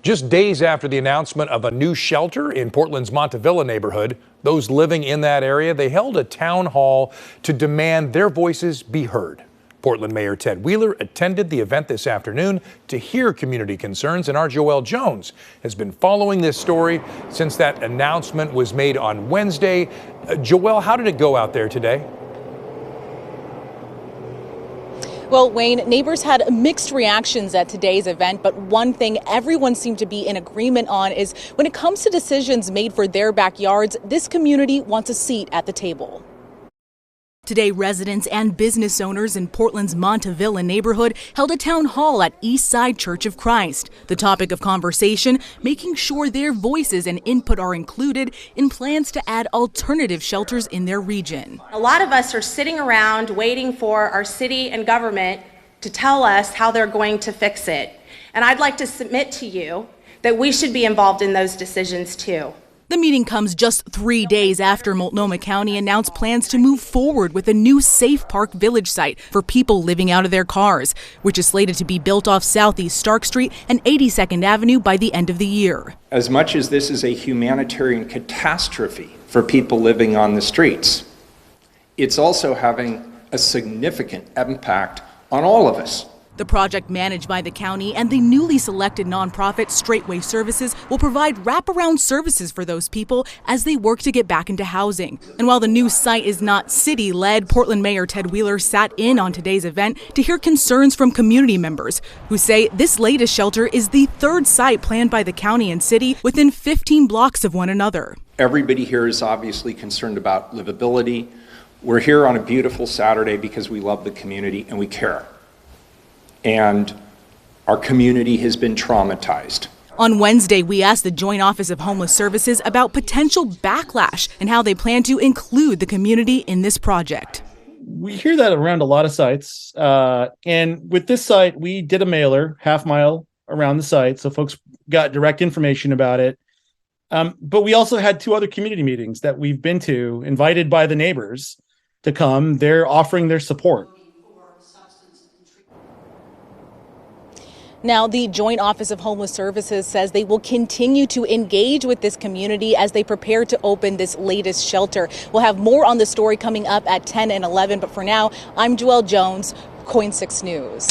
Just days after the announcement of a new shelter in Portland's Montavilla neighborhood, those living in that area, they held a town hall to demand their voices be heard. Portland Mayor Ted Wheeler attended the event this afternoon to hear community concerns, and our Joelle Jones has been following this story since that announcement was made on Wednesday. Joelle, how did it go out there today? Well, Wayne, neighbors had mixed reactions at today's event, but one thing everyone seemed to be in agreement on is when it comes to decisions made for their backyards, this community wants a seat at the table. Today, residents and business owners in Portland's Montavilla neighborhood held a town hall at Eastside Church of Christ. The topic of conversation, making sure their voices and input are included in plans to add alternative shelters in their region. A lot of us are sitting around waiting for our city and government to tell us how they're going to fix it. And I'd like to submit to you that we should be involved in those decisions too. The meeting comes just 3 days after Multnomah County announced plans to move forward with a new Safe Park Village site for people living out of their cars, which is slated to be built off Southeast Stark Street and 82nd Avenue by the end of the year. As much as this is a humanitarian catastrophe for people living on the streets, it's also having a significant impact on all of us. The project, managed by the county and the newly selected nonprofit Straightway Services, will provide wraparound services for those people as they work to get back into housing. And while the new site is not city-led, Portland Mayor Ted Wheeler sat in on today's event to hear concerns from community members who say this latest shelter is the third site planned by the county and city within 15 blocks of one another. Everybody here is obviously concerned about livability. We're here on a beautiful Saturday because we love the community and we care. And our community has been traumatized. On Wednesday, we asked the Joint Office of Homeless Services about potential backlash and how they plan to include the community in this project. We hear that around a lot of sites. And with this site, we did a mailer half mile around the site, so folks got direct information about it. But we also had 2 other community meetings that we've been to, invited by the neighbors to come. They're offering their support. Now, the Joint Office of Homeless Services says they will continue to engage with this community as they prepare to open this latest shelter. We'll have more on the story coming up at 10 and 11, but for now, I'm Joelle Jones, KOIN 6 News.